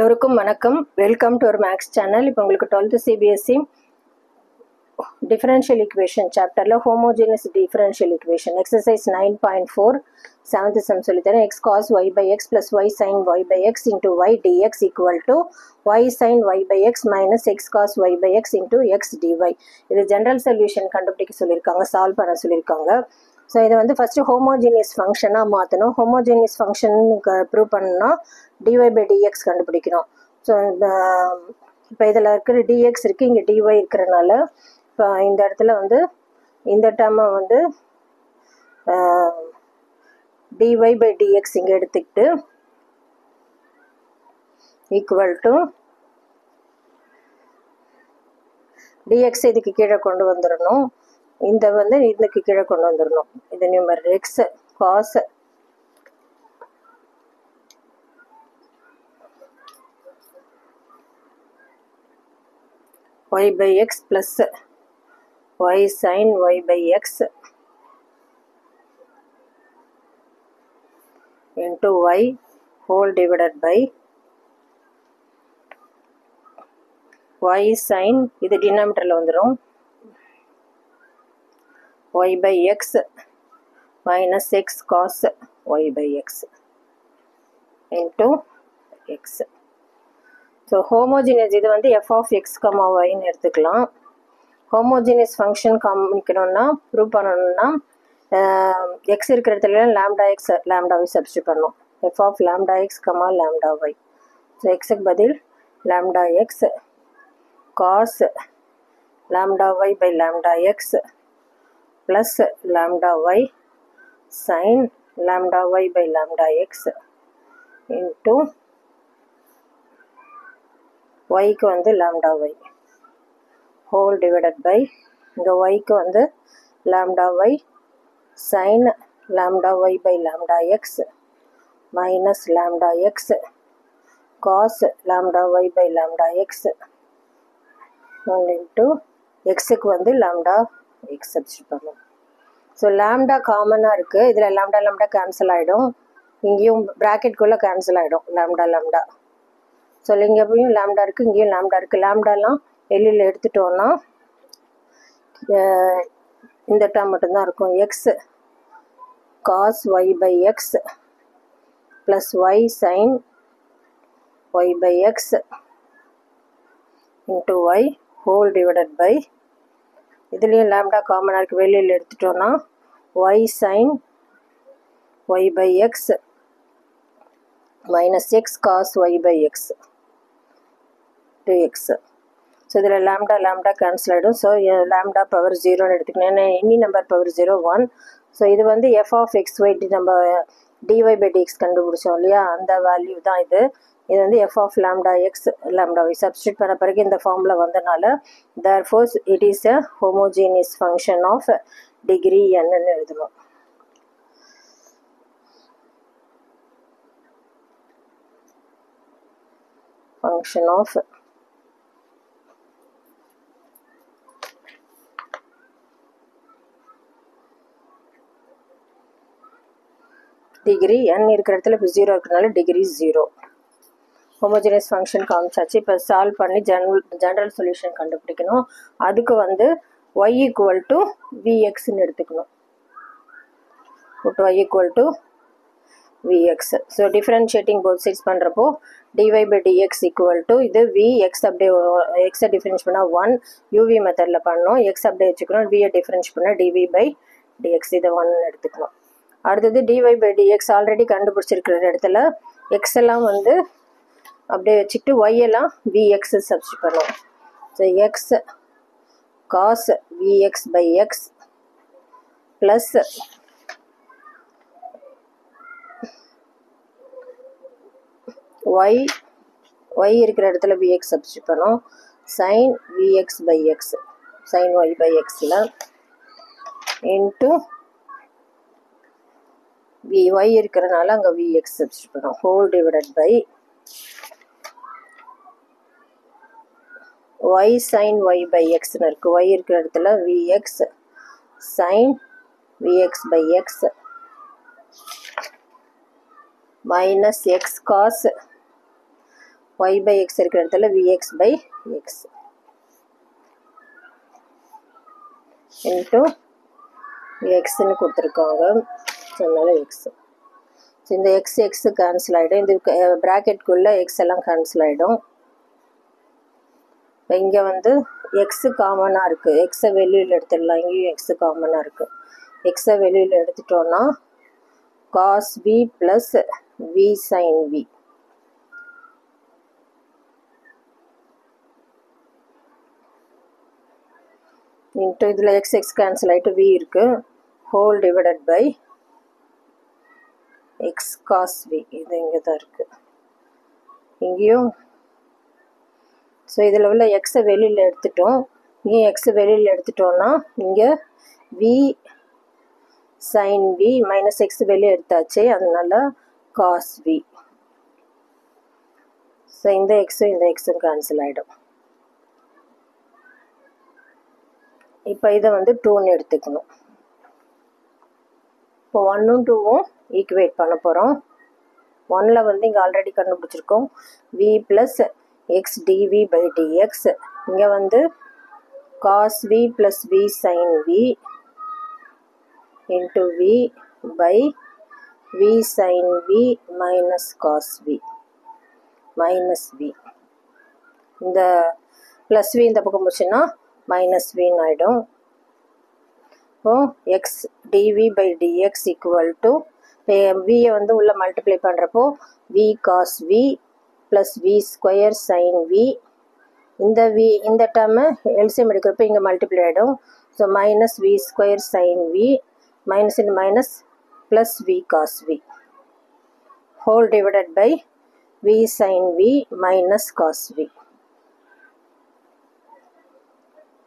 எல்லோருக்கும் வணக்கம். Welcome to our maths channel. இப்போ உங்களுக்கு 12th CBSE டிஃபரன்ஷியல் ஈக்குவேஷன் சாப்டரில் homogeneous differential equation exercise 9.4 7th sum சொல்லித்தரேன். x cos y by x plus y sin y by x into y dx equal to y sin y by x minus x cos y by x into x dy. இது general solution கண்டுபிடிக்க சொல்லியிருக்காங்க, solve பண்ண சொல்லியிருக்காங்க. So இதை வந்து first homogeneous ஃபங்க்ஷனாக மாற்றணும். Homogeneous function prove பண்ணணும்னா dy by dx கண்டுபிடிக்கணும். ஸோ இப்போ இதில் இருக்கிற dx இருக்குது, இங்கே dy இருக்கிறனால இப்போ இந்த இடத்துல வந்து இந்த டேர்மை வந்து dy by dx இங்கே எடுத்துக்கிட்டு ஈக்குவல் டு dx இதுக்கு கீழே கொண்டு வந்துடணும். இந்த வந்து இதுக்கு கீழே கொண்டு வந்துடணும். இது numerator x cos y by x plus y sin y by x into y whole divided by y sin இது டினாமினேட்டரில் வந்துடும் y by x minus x cos y by x into x. So homogeneous இது வந்து f of x, yன்னு எடுத்துக்கலாம். Homogeneous function காமிக்கணும்னா prove பண்ணணும்னா X இருக்கிற இடத்துல lambda X லாம்டாவை substitute பண்ணணும். f of lambda x, lambda y. So எக்ஸுக்கு பதில் lambda X cos lambda y by lambda x plus lambda y sin lambda y by lambda x into y க்கு வந்து lambda y whole divided by இங்கே y க்கு வந்து lambda y sin lambda y by lambda x minus lambda x cos lambda y by lambda x into x க்கு வந்து lambda x substitute பண்ணும். So lambda காமனாக இருக்குது, இதில் லாம்டா கேன்சல் ஆகிடும், இங்கேயும் ப்ராக்கெட்குள்ளே கேன்சல் ஆகிடும் லாம்டா. ஸோ இங்கே போயும் லாம்டா இருக்குது, இங்கேயும் லாம்டா இருக்குது. லாம்டாலாம் வெளியில் எடுத்துட்டோன்னா இந்த டேர்ம் மட்டும்தான் இருக்கும். X cos Y by X plus Y sine Y by X into Y whole divided by இதுலேயும் லாம்டா காமனாக இருக்குது, வெளியில் எடுத்துட்டோன்னா Y sine Y by X minus X cos Y by X to X. So இதில் lambda cancel ஆகிடும். So lambda power 0ன்னு எடுத்துக்கணும். ஏன்னா எனி நம்பர் பவர் 0 1. ஸோ இது வந்து எஃப் ஆஃப் எக்ஸ் ஒய் நம்ம டிஒய் பை டிஎக்ஸ் கண்டுபிடிச்சோம் இல்லையா, அந்த வேல்யூ தான் இது. இது வந்து f of lambda x lambda y substitute பண்ண பிறகு இந்த ஃபார்மில் வந்தனால therefore it is a homogeneous function of degree n ன்னு எழுதணும். function of டிகிரி n இருக்கிற இடத்துல இப்போ 0 இருக்கிறதுனால டிகிரி 0. Homogeneous function காமிச்சாச்சு. இப்போ சால்வ் பண்ணி ஜென்ரல் சொல்யூஷன் கண்டுபிடிக்கணும். அதுக்கு வந்து y ஈக்குவல் டு vxன்னு எடுத்துக்கணும். y equal to vx. So differentiating both sides பண்ணுறப்போ dy by dx equal to இது vx அப்படியே எக்ஸை டிஃப்ரென்ஸ் பண்ணால் 1 uv மெத்தடில் பண்ணணும். எக்ஸ் அப்படியே வச்சுக்கணும், வியை டிஃப்ரென்ஸ் பண்ணால் dv by dx இதை 1 எடுத்துக்கணும். அடுத்தது dy by dx ஆல்ரெடி கண்டுபிடிச்சிருக்கிற இடத்துல எக்ஸ் எல்லாம் வந்து அப்படியே வச்சுக்கிட்டு y எல்லாம் vx சப்ஸ்டியூட் பண்ணுவோம். So X cos vx by x plus y இருக்கிற இடத்துல vx சப்ஸ்டியூட் பண்ணுவோம். Sine vx by x sine y by xல இன்ட்டு y இருக்கிறனால அங்கே vx சப்ஸ்டியூட் பண்ணுவோம். Whole divided by y sin y by xன்னு இருக்குது. y இருக்கிற இடத்துல vx sin vx by x minus x cos y by x இருக்கிற இடத்துல vx by x into xன்னு கொடுத்துருக்காங்க. ஸோ அதனால எக்ஸ். ஸோ இந்த எக்ஸ் கேன்சல் ஆகிடும். இது ப்ராக்கெட்குள்ளே எக்ஸ் எல்லாம் கேன்சல் ஆகிடும். இப்போ இங்கே வந்து எக்ஸு காமனாக இருக்குது. எக்ஸை வெளியில் எடுத்துடலாம். இங்கேயும் எக்ஸு காமனாக இருக்குது. எக்ஸை வெளியில் எடுத்துட்டோன்னா cos v plus v sin v into இதில் எக்ஸ் கேன்சல் ஆகிட்டு v இருக்குது whole divided by x cos v. இது இங்கே தான் இருக்குது. இங்கேயும் ஸோ இதில் உள்ள எக்ஸை வெளியில் எடுத்துட்டோம். இங்கேயும் எக்ஸை வெளியில் எடுத்துட்டோன்னா இங்கே v sin v minus X வெளியே எடுத்தாச்சு. அதனால cos v. ஸோ இந்த எக்ஸும் கேன்சல் ஆகிடும். இப்போ இதை வந்து 2ன்னு எடுத்துக்கணும். இப்போ 1ம் 2ம் ஈக்குவேட் பண்ண போகிறோம். 1ல் வந்து இங்கே ஆல்ரெடி கண்டுபிடிச்சிருக்கோம் v plus x dv by dx. இங்கே வந்து cos v plus v sin v into v by v sin v minus cos v minus v. இந்த ப்ளஸ் v இந்த பக்கம் போச்சுன்னா மைனஸ் வின்னு ஆகிடும். இப்போ x dv by dx equal to வியை வந்து உள்ள மல்டிப்ளை பண்ணுறப்போ v cos v plus v square sin v. இந்த v இந்த டேர்மு எல்சிஎம் எடுக்கிறப்போ இங்கே மல்டிப்ளை ஆகிடும். So minus v square sin v minus into minus plus v cos v whole divided by v sin v minus cos v.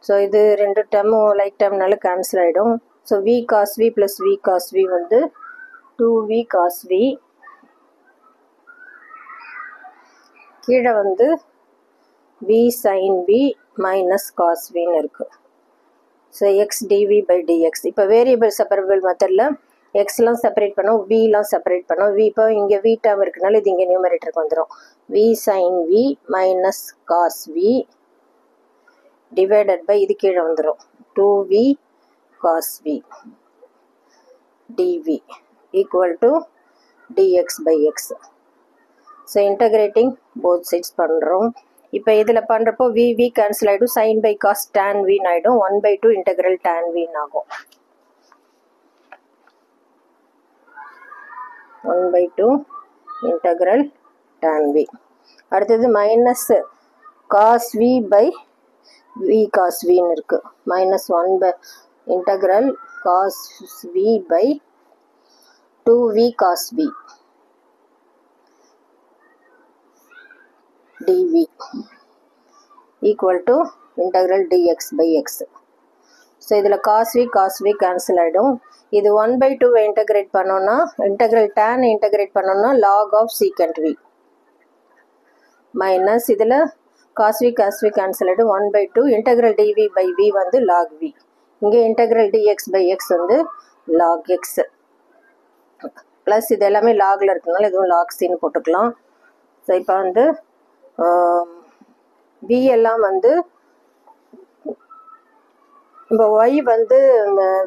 So இது ரெண்டு டேர்மும் like டேர்ம்னால cancel ஆகிடும். So v cos v plus v cos v வந்து 2v cos v. கீழே வந்து v sin v minus cos vன்னு இருக்குது. So X dv by dx. இப்போ variable separable மெத்தடில் எக்ஸ்லாம் separate பண்ணோம், விலாம் செப்பரேட் பண்ணோம். வி இப்போ இங்கே வி டேர்ம் இருக்குனால இது இங்கே நியூமரேட்டருக்கு வந்துடும். v sin v minus cos v divided by இது கீழே வந்துடும் 2v cos v dv equal to dx by x. So integrating both sides பண்ணுறோம். இப்போ இதில் பண்ணுறப்போ v கேன்சல் ஆகிடும். Sine by cos tan v ஆகிடும். 1/2 இன்டெக்ரல் tan v ஆகும். 1/2 இன்டெக்ரல் tan v. அடுத்தது minus cos v by v cos வின்னு இருக்குது. Minus 1 integral cos v by 2v cos v dv equal to integral dx by x. So இதில் cos v cancel ஆகிடும். இது 1/2 integrate பண்ணோன்னா integral tan integrate பண்ணோன்னா log of secant v minus இதில் cos v cancel ஆகிடும். 1/2 integral dv by v வந்து log v. இங்கே integral dx by x வந்து log x ப்ளஸ் இது எல்லாமே லாகில் இருக்கனால இதுவும் log cன்னு போட்டுக்கலாம். ஸோ இப்போ வந்து v எல்லாம் வந்து இப்போ y வந்து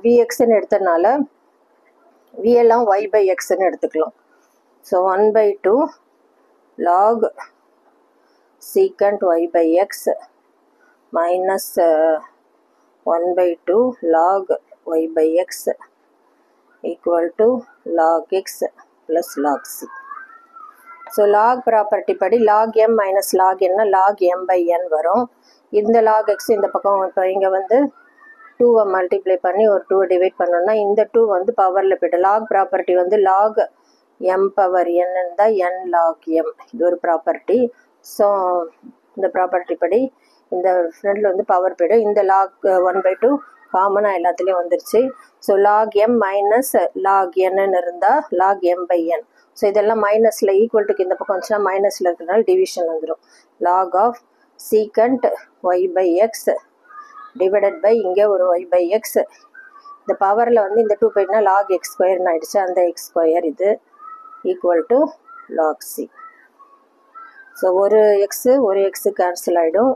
vxன்னு எடுத்தனால v எல்லாம் y by xன்னு எடுத்துக்கலாம். So 1/2 log secant y by x minus 1/2 log y by x equal to log x plus log c. So lock property படி லாக் m மைனஸ் லாக் என்ன லாக் m பை n வரும். இந்த log x இந்த பக்கம் இப்போ இங்கே வந்து 2வை multiply பண்ணி ஒரு 2வை டிவைட் பண்ணோன்னா இந்த 2 வந்து பவரில் போய்ட்டு லாக் ப்ராப்பர்ட்டி வந்து லாக் m பவர் n தான் n லாக் m. இது ஒரு ப்ராப்பர்ட்டி. ஸோ இந்த ப்ராப்பர்ட்டி படி இந்த ஃப்ரெண்டில் வந்து பவர் போய்டும். இந்த லாக் 1/2 காமனாக எல்லாத்துலேயும் வந்துருச்சு. So log m minus log n இருந்தால் லாக் m பை n. ஸோ இதெல்லாம் மைனஸில் ஈக்குவல்ட்டுக்கு இந்த பக்கம் வந்துச்சுன்னா மைனஸில் இருக்கிறனால டிவிஷன் வந்துடும். Log of secant y by x divided by இங்கே ஒரு ஒய் பை எக்ஸ். இந்த பவரில் வந்து இந்த 2 போயிட்டுனா லாக் எக்ஸ் ஸ்கொயர்னு ஆகிடுச்சு. அந்த எக்ஸ் ஸ்கொயர் இது equal to log C. So ஒரு எக்ஸு கேன்சல் ஆகிடும்.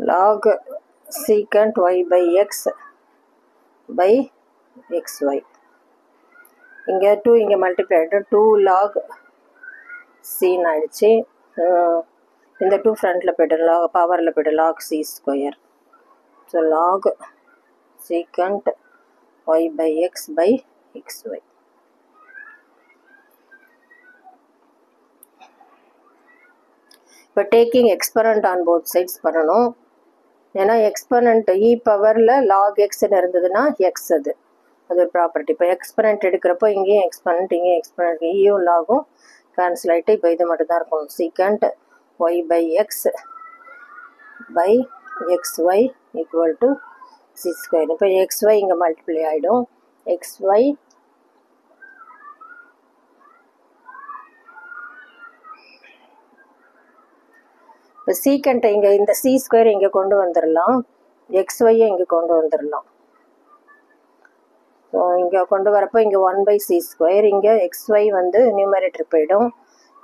log secant y by x by xy. இங்கே 2 இங்கே மல்டிப்ளை ஆகிட்டு 2 log c ஆயிடுச்சு. இந்த 2 ஃப்ரண்ட்டில் போய்ட்டு log பவரில் போய்ட்டு log c ஸ்கொயர். So log secant y by x by xy. இப்போ taking exponent on both sides பண்ணணும். ஏன்னா எக்ஸ்பனண்ட் இ பவரில் லாக் எக்ஸ்ன்னு இருந்ததுன்னா எக்ஸ் அது ஒரு ப்ராப்பர்ட்டி. இப்போ எக்ஸ்பனண்ட் எடுக்கிறப்போ இங்கேயும் எக்ஸ்பனண்ட் ஈயும் லாகும் கேன்சல் ஆகிட்டு இப்போ இது மட்டும் தான் இருக்கும். Secant y by x by x y equal to c square. இப்போ எக்ஸ்ஒய் இங்கே மல்டிப்ளை ஆகிடும். எக்ஸ்ஒய் இப்போ சீக்கண்ட்டை இங்கே இந்த சி ஸ்கொயர் இங்கே கொண்டு வந்துடலாம், எக்ஸ்ஒய்யை இங்கே கொண்டு வந்துடலாம். ஸோ இங்கே கொண்டு வரப்போ இங்கே 1/c ஸ்கொயர், இங்கே எக்ஸ்ஒய் வந்து நியூமரேட்டர் போயிடும்.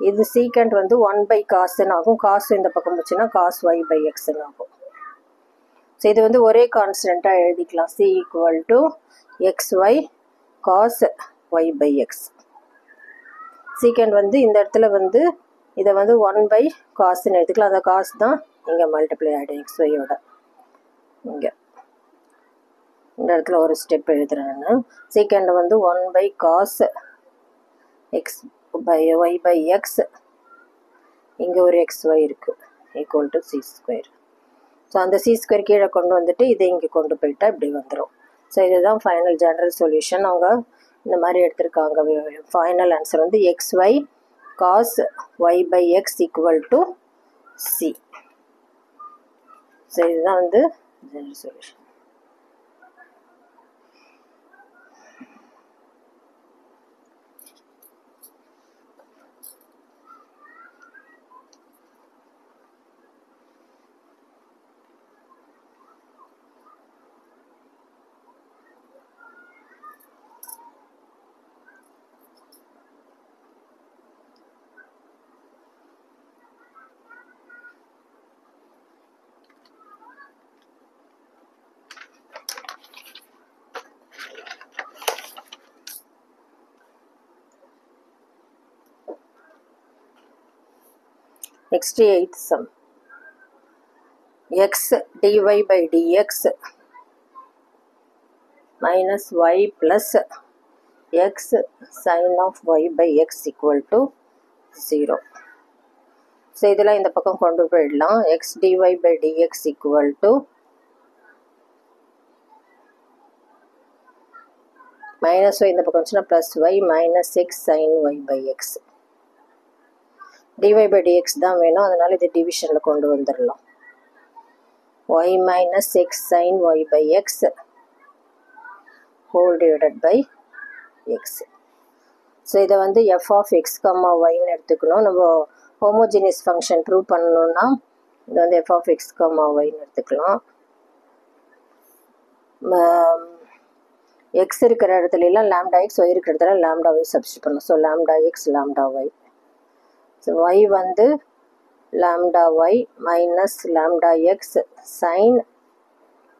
இது சீக்கண்ட் வந்து 1/cosன்னு ஆகும். காசு இந்த பக்கம் போச்சுன்னா காஸ் ஒய் பை எக்ஸ்ன்னு ஆகும். ஸோ இது வந்து ஒரே கான்ஸ்டண்ட்டாக எழுதிக்கலாம். C equal to x y cos Y by x. Secant வந்து இந்த இடத்துல வந்து இதை வந்து 1/cosன்னு எடுத்துக்கலாம். அந்த காசு தான் இங்கே மல்டிப்ளை ஆகிடும் எக்ஸ்ஒய்யோட. இங்கே இந்த இடத்துல ஒரு ஸ்டெப் எழுதுறேன். சீக்கண்ட் வந்து 1/cos x by y by x, இங்கே ஒரு எக்ஸ்ஒய் இருக்குது equal to c square. So அந்த சி ஸ்கொயர் கீழே கொண்டு வந்துட்டு இதை இங்கே கொண்டு போயிட்டா இப்படி வந்துடும். ஸோ இதுதான் ஃபைனல் ஜெனரல் சொல்யூஷன். அவங்க இந்த மாதிரி எடுத்திருக்காங்க. ஃபைனல் ஆன்சர் வந்து xy cos y by x equal to c. So இதுதான் வந்து general solution. Next 8th sum. X dy by dx minus y plus x sin of y by x equal to 0. So இதெல்லாம் இந்த பக்கம் கொண்டு போயிடலாம். x dy by dx equal to minus y இந்த பக்கம் வச்சுன்னா plus y minus x sin y by x. dy by dx தான் வேணும், அதனால இது டிவிஷனில் கொண்டு வந்துடலாம். y minus x sin y by x whole divided by x. So இதை வந்து f of x, yன்னு எடுத்துக்கணும். நம்ம ஹோமோஜினியஸ் ஃபங்க்ஷன் ப்ரூவ் பண்ணணும்னா இது வந்து f of x, yன்னு எடுத்துக்கலாம். x இருக்கிற இடத்துல எல்லாம் lambda x, y இருக்கிற இடத்துல lambda y சப்ஸ்டிட் பண்ணணும். So lambda x, lambda y. So y வந்து lambda y minus lambda x sin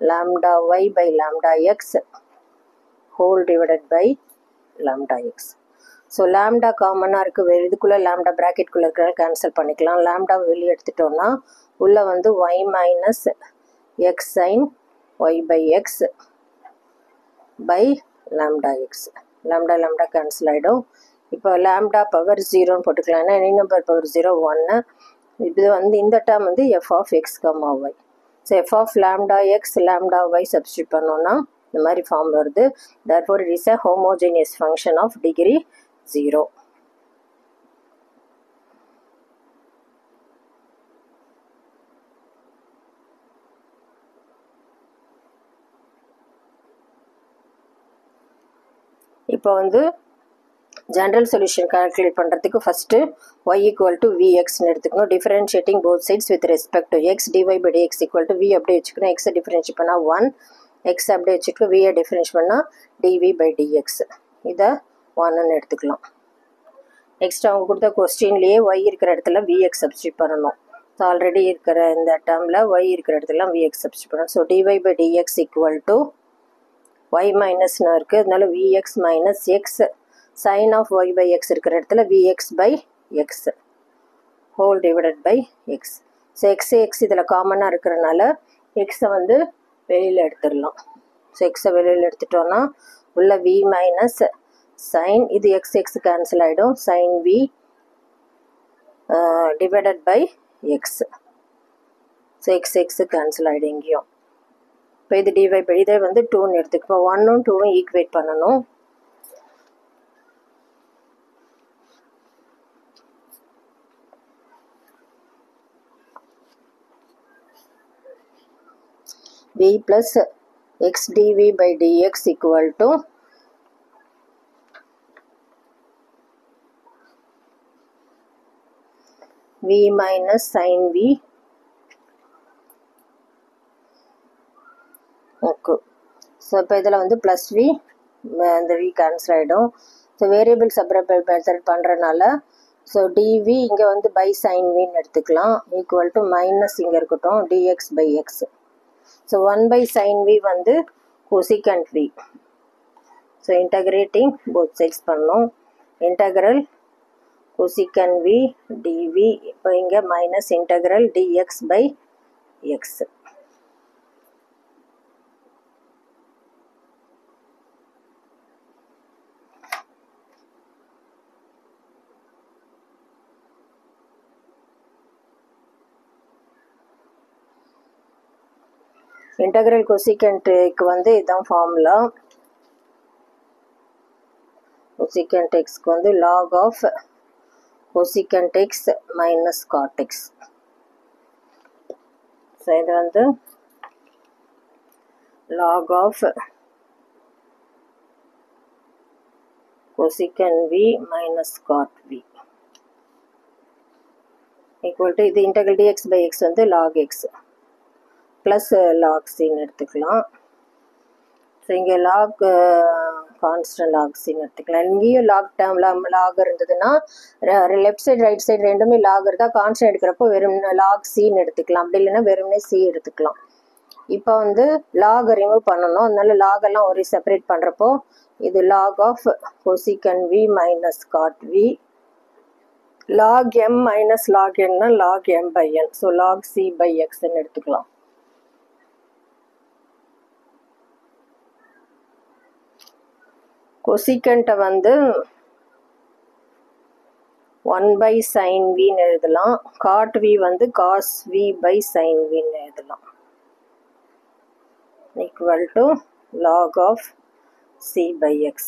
lambda y by lambda x whole divided by lambda x. So lambda காமனாக இருக்குது. இதுக்குள்ளே lambda ப்ராக்கெட்குள்ளே இருக்கிற cancel பண்ணிக்கலாம். lambda வெளியே எடுத்துட்டோன்னா உள்ளே வந்து y minus x sin y by x by lambda x. lambda lambda cancel ஆகிடும். இப்போ lambda பவர் 0ன்னு போட்டுக்கலாம். ஏன்னா எனி நம்பர் பவர் 0 1. இது வந்து இந்த டேர்ம் வந்து f of x, y. So f of lambda x, lambda y substitute பண்ணோன்னா இந்த மாதிரி ஃபார்ம் வருது. therefore it is a homogeneous function of degree 0. இப்போ வந்து general solution calculate பண்ணுறதுக்கு first y equal to vx எடுத்துக்கணும். differentiating both sides with respect to x, dy by dx equal to v அப்படியே வச்சுக்கணும். x differentiate பண்ணால் 1, x அப்படியே வச்சுட்டு v differentiate பண்ணால் dv by dx. இதை 1ன்னு எடுத்துக்கலாம். நெக்ஸ்ட் அவங்க கொடுத்த கொஸ்டின்லேயே y இருக்கிற இடத்துல vx சப்ஸ்டியூட் பண்ணணும். ஸோ ஆல்ரெடி இருக்கிற இந்த டேர்மில் y இருக்கிற இடத்துல vx சப்ஸ்டியூட் பண்ணணும். So dy by dx equal to y மைனஸ்னு இருக்குது, அதனால vx minus X sin of y by x இருக்கிற இடத்துல vx by x whole divided by x. So x இதில் காமனாக இருக்கிறனால எக்ஸை வந்து வெளியில் எடுத்துடலாம். ஸோ எக்ஸை வெளியில் எடுத்துட்டோன்னா உள்ள v மைனஸ் sin, இது x கேன்சல் ஆகிடும், sin v divided by x. So x cancel ஆகிடும் இங்கேயும். இப்போ இது dy by இதை வந்து 2ன்னு எடுத்துக்கு. இப்போ 1ம் 2ம் ஈக்குவேட் பண்ணணும். v plus x dv by dx equal to v minus sin v. Okay, so இப்போ இதில் வந்து ப்ளஸ் v, இந்த v கேன்சல் ஆகிடும். ஸோ வேரியபிள் செப்பரேட் மெத்தட் பண்ணுறனால ஸோ dv இங்கே வந்து பை sin vன்னு எடுத்துக்கலாம், ஈக்குவல் டு மைனஸ் இங்கே இருக்கட்டும் dx by x. So 1 by sin v வந்து cosecant v. So integrating both sides பண்ணணும். இன்டகிரல் cosecant v dv, இப்போ இங்கே minus integral dx by x. Integral கொசிகண்ட்டுக்கு வந்து இதுதான் ஃபார்முலா. கொசிகண்ட் எக்ஸ்க்கு வந்து log of cosecant x minus cot x. So இது வந்து log of cosecant v minus cot v equal to இது இன்டகிரல் dx by x வந்து log x ப்ளஸ் log cன்னு எடுத்துக்கலாம். ஸோ இங்கே log கான்ஸ்டன்ட் log cன்னு எடுத்துக்கலாம். இங்கேயும் லாக் டேர்ம் லாக் இருந்ததுன்னா லெஃப்ட் சைடு ரைட் சைடு ரெண்டுமே லாக் இருந்தால் கான்ஸ்டன்ட் எடுக்கிறப்போ வெறும் log cன்னு எடுத்துக்கலாம், அப்படி இல்லைன்னா வெறும்னே c எடுத்துக்கலாம். இப்போ வந்து லாக் ரிமூவ் பண்ணணும், அதனால லாக் எல்லாம் ஒரே செப்பரேட் பண்ணுறப்போ இது log of cosecant v minus cot v, log m minus log nனா log m by n. So log c by xன்னு எடுத்துக்கலாம். கொசிகண்ட்டை வந்து 1 by sin vன்னு எழுதலாம், காட் v வந்து cos v by sin vன்னு எழுதலாம், equal to log of c by x.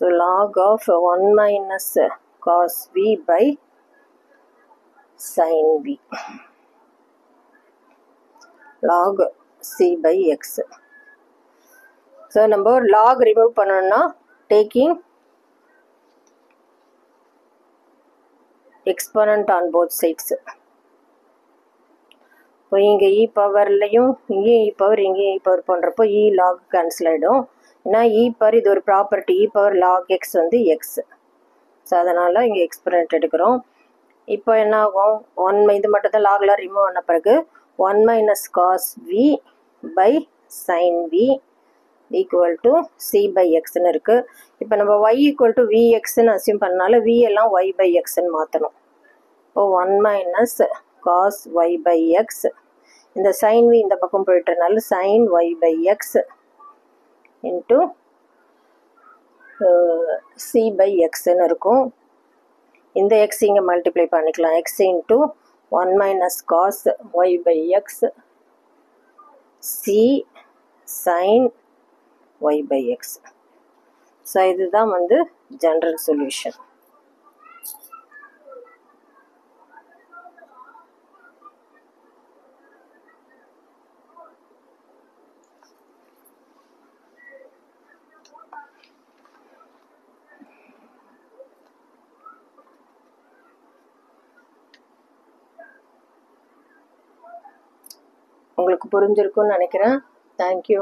So log ஆஃப் 1 minus cos v by sin v log c by x. ஸோ நம்ம லாக் ரிமூவ் பண்ணணும்னா taking exponent on both sides. இப்போ இங்கே இ பவர்லையும் இங்கேயும் இ பவர் இங்கேயும் இ பவர் பண்ணுறப்போ இ லாக் கேன்சல் ஆகிடும். ஏன்னா இ பவர் இது ஒரு property, e power log x வந்து எக்ஸ். ஸோ அதனால் இங்கே எக்ஸ்போனன்ட் எடுக்கிறோம். இப்போ என்ன ஆகும், இது மட்டும் தான் லாக்லாம் ரிமூவ் ஆன பிறகு 1 minus cos v by sine v equal to c by எக்ஸ்ன்னு இருக்குது. இப்போ நம்ம y ஈக்குவல் டு வி எக்ஸ்ன்னு அசியூம் பண்ணனால v எல்லாம் y பை எக்ஸ்ன்னு மாற்றணும். இப்போ 1 minus cos Y by x, இந்த சைன் வி இந்த பக்கம் போயிட்டனால sine Y by X into c by எக்ஸ்ன்னு இருக்கும். இந்த எக்ஸ் இங்கே மல்டிப்ளை பண்ணிக்கலாம், x into 1 minus cos Y by x c sine y by x. So இதுதான் வந்து ஜென்ரல் சொல்யூஷன். உங்களுக்கு புரிஞ்சிருக்கும்னு நினைக்கிறேன். தேங்க்யூ.